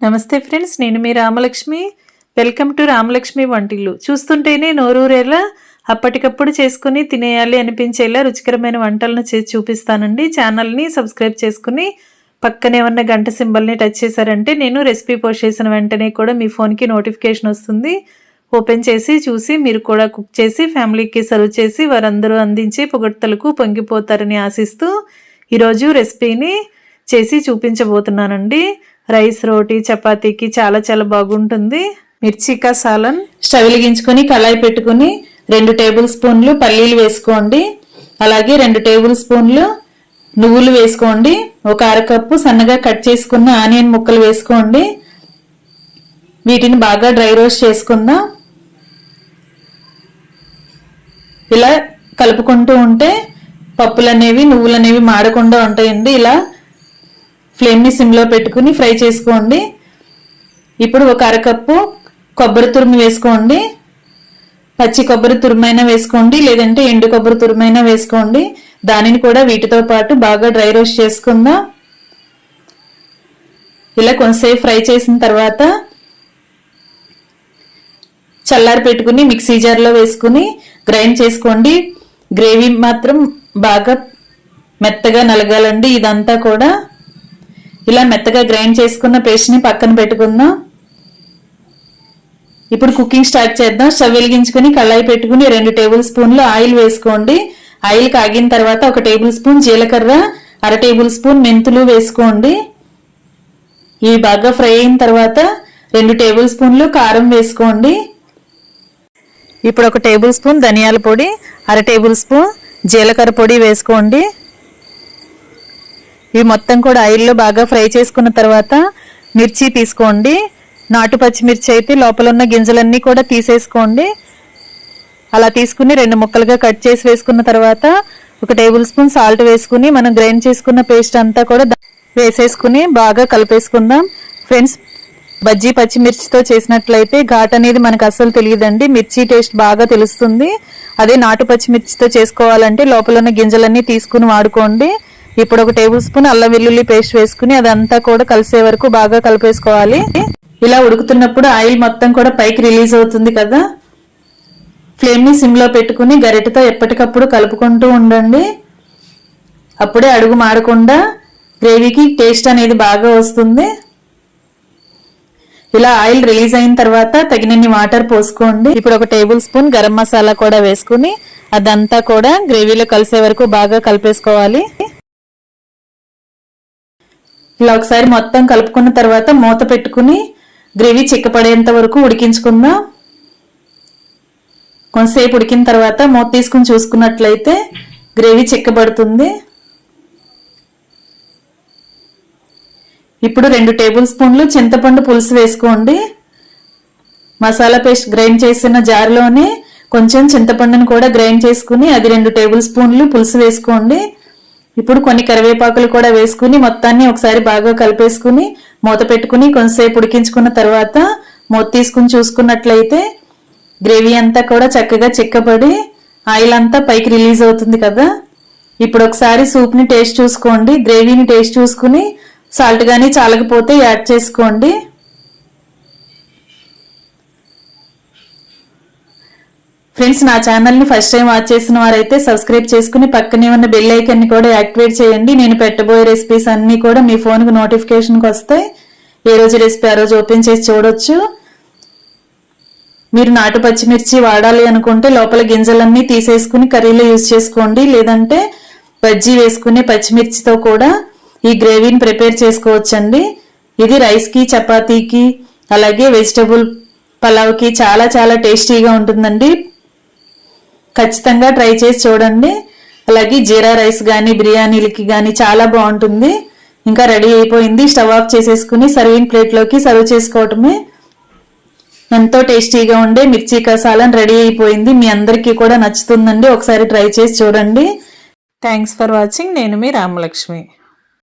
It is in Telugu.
నమస్తే ఫ్రెండ్స్, నేను మీ రామలక్ష్మి. వెల్కమ్ టు రామలక్ష్మి వంటిల్లు. చూస్తుంటేనే నోరూరేలా అప్పటికప్పుడు చేసుకుని తినేయాలి అనిపించేలా రుచికరమైన వంటలను చేసి చూపిస్తానండి. ఛానల్ని సబ్స్క్రైబ్ చేసుకుని పక్కనే ఉన్న గంట సింబల్ని టచ్ చేశారంటే నేను రెసిపీ పోస్ట్ చేసిన వెంటనే కూడా మీ ఫోన్కి నోటిఫికేషన్ వస్తుంది. ఓపెన్ చేసి చూసి మీరు కూడా కుక్ చేసి ఫ్యామిలీకి సర్వ్ చేసి వారందరూ అందించే పొగడ్తలకు పొంగిపోతారని ఆశిస్తూ ఈరోజు రెసిపీని చేసి చూపించబోతున్నానండి. రైస్, రోటీ, చపాతీకి చాలా బాగుంటుంది. మిర్చి కా సాలన్. స్టవ్ వెలిగించుకొని కళాయి పెట్టుకుని 2 టేబుల్ స్పూన్లు పల్లీలు వేసుకోండి. అలాగే 2 టేబుల్ స్పూన్లు నువ్వులు వేసుకోండి. ఒక అరకప్పు సన్నగా కట్ చేసుకున్న ఆనియన్ ముక్కలు వేసుకోండి. వీటిని బాగా డ్రై రోస్ట్ చేసుకుందాం. ఇలా కలుపుకుంటూ ఉంటే పప్పులు అనేవి నువ్వులు అనేవి మాడకుండా ఉంటాయండి. ఇలా ఫ్లేమ్ని సిమ్లో పెట్టుకుని ఫ్రై చేసుకోండి. ఇప్పుడు ఒక అరకప్పు కొబ్బరి తురుము వేసుకోండి. పచ్చి కొబ్బరి తురుమైనా వేసుకోండి, లేదంటే ఎండు కొబ్బరి తురుమైనా వేసుకోండి. దానిని కూడా వీటితో పాటు బాగా డ్రై రోస్ట్ చేసుకుందాం. ఇలా కొంతసేపు ఫ్రై చేసిన తర్వాత చల్లారి పెట్టుకుని మిక్సీ జార్లో వేసుకుని గ్రైండ్ చేసుకోండి. గ్రేవీ మాత్రం బాగా మెత్తగా నలగాలండి. ఇదంతా కూడా ఇలా మెత్తగా గ్రైండ్ చేసుకున్న పేస్ట్ని పక్కన పెట్టుకుందాం. ఇప్పుడు కుకింగ్ స్టార్ట్ చేద్దాం. స్టవ్ వెలిగించుకుని కళాయి పెట్టుకుని 2 టేబుల్ స్పూన్లు ఆయిల్ వేసుకోండి. ఆయిల్ కాగిన తర్వాత 1 టేబుల్ స్పూన్ జీలకర్ర, 1/2 టేబుల్ స్పూన్ మెంతులు వేసుకోండి. ఇవి బాగా ఫ్రై అయిన తర్వాత 2 టేబుల్ స్పూన్లు కారం వేసుకోండి. ఇప్పుడు 1 టేబుల్ స్పూన్ ధనియాల పొడి, 1/2 టేబుల్ స్పూన్ జీలకర్ర పొడి వేసుకోండి. ఇవి మొత్తం కూడా ఆయిల్లో బాగా ఫ్రై చేసుకున్న తర్వాత మిర్చి తీసుకోండి. నాటు పచ్చిమిర్చి అయితే లోపల ఉన్న గింజలన్నీ కూడా తీసేసుకోండి. అలా తీసుకుని 2 ముక్కలుగా కట్ చేసి వేసుకున్న తర్వాత 1 టేబుల్ స్పూన్ సాల్ట్ వేసుకుని మనం గ్రైండ్ చేసుకున్న పేస్ట్ అంతా కూడా వేసేసుకుని బాగా కలిపేసుకుందాం. ఫ్రెండ్స్, బజ్జీ పచ్చిమిర్చితో చేసినట్లయితే ఘాట్ అనేది మనకు అస్సలు తెలియదండి. మిర్చి టేస్ట్ బాగా తెలుస్తుంది. అదే నాటు పచ్చిమిర్చితో చేసుకోవాలంటే లోపల ఉన్న గింజలన్నీ తీసుకుని వాడుకోండి. ఇప్పుడు 1 టేబుల్ స్పూన్ అల్లం వెల్లుల్లి పేస్ట్ వేసుకుని అదంతా కూడా కలిసే వరకు బాగా కలిపేసుకోవాలి. ఇలా ఉడుకుతున్నప్పుడు ఆయిల్ మొత్తం కూడా పైకి రిలీజ్ అవుతుంది కదా. ఫ్లేమ్ని సిమ్లో పెట్టుకుని గరిటెతో ఎప్పటికప్పుడు కలుపుకుంటూ ఉండండి. అప్పుడే అడుగు మాడకుండా గ్రేవీకి టేస్ట్ అనేది బాగా వస్తుంది. ఇలా ఆయిల్ రిలీజ్ అయిన తర్వాత తగినన్ని వాటర్ పోసుకోండి. ఇప్పుడు 1 టేబుల్ స్పూన్ గరం మసాలా కూడా వేసుకుని అదంతా కూడా గ్రేవీలో కలిసే వరకు బాగా కలిపేసుకోవాలి. ఇలా ఒకసారి మొత్తం కలుపుకున్న తర్వాత మూత పెట్టుకుని గ్రేవీ చిక్కపడేంత వరకు ఉడికించుకుందాం. కొంతసేపు ఉడికిన తర్వాత మూత తీసుకుని చూసుకున్నట్లయితే గ్రేవీ చిక్కబడుతుంది. ఇప్పుడు 2 టేబుల్ స్పూన్లు చింతపండు పులుసు వేసుకోండి. మసాలా పేస్ట్ గ్రైండ్ చేసిన జార్లోనే కొంచెం చింతపండును కూడా గ్రైండ్ చేసుకుని అది 2 టేబుల్ స్పూన్లు పులుసు వేసుకోండి. ఇప్పుడు కొన్ని కరివేపాకులు కూడా వేసుకుని మొత్తాన్ని ఒకసారి బాగా కలిపేసుకుని మూత పెట్టుకుని కొంతసేపు ఉడికించుకున్న తర్వాత మూత తీసుకుని చూసుకున్నట్లయితే గ్రేవీ అంతా కూడా చక్కగా చిక్కబడి ఆయిల్ అంతా పైకి రిలీజ్ అవుతుంది కదా. ఇప్పుడు ఒకసారి సూప్ని టేస్ట్ చూసుకోండి. గ్రేవీని టేస్ట్ చూసుకుని సాల్ట్ కానీ చాలకపోతే యాడ్ చేసుకోండి. ఫ్రెండ్స్, నా ఛానల్ని ఫస్ట్ టైం వాచ్ చేసిన వారైతే సబ్స్క్రైబ్ చేసుకుని పక్కనే ఉన్న బెల్ ఐకాన్ని కూడా యాక్టివేట్ చేయండి. నేను పెట్టబోయే రెసిపీస్ అన్నీ కూడా మీ ఫోన్కి నోటిఫికేషన్కి వస్తాయి. ఏ రోజు రెసిపీ ఆ రోజు ఓపెన్ చేసి చూడొచ్చు. మీరు నాటు పచ్చిమిర్చి వాడాలి అనుకుంటే లోపల గింజలన్నీ తీసేసుకుని కర్రీలో యూజ్ చేసుకోండి. లేదంటే బజ్జీ వేసుకునే పచ్చిమిర్చితో కూడా ఈ గ్రేవీని ప్రిపేర్ చేసుకోవచ్చండి. ఇది రైస్కి, చపాతీకి, అలాగే వెజిటబుల్ పలావ్కి చాలా టేస్టీగా ఉంటుందండి. ఖచ్చితంగా ట్రై చేసి చూడండి. అలాగే జీరా రైస్ కానీ బిర్యానీలకి కానీ చాలా బాగుంటుంది. ఇంకా రెడీ అయిపోయింది. స్టవ్ ఆఫ్ చేసేసుకుని సర్వింగ్ ప్లేట్లోకి సర్వ్ చేసుకోవటమే. ఎంతో టేస్టీగా ఉండే మిర్చి కా సాలన్ రెడీ అయిపోయింది. మీ అందరికీ కూడా నచ్చుతుందండి. ఒకసారి ట్రై చేసి చూడండి. Thanks for watching. నేను మీ రామలక్ష్మి.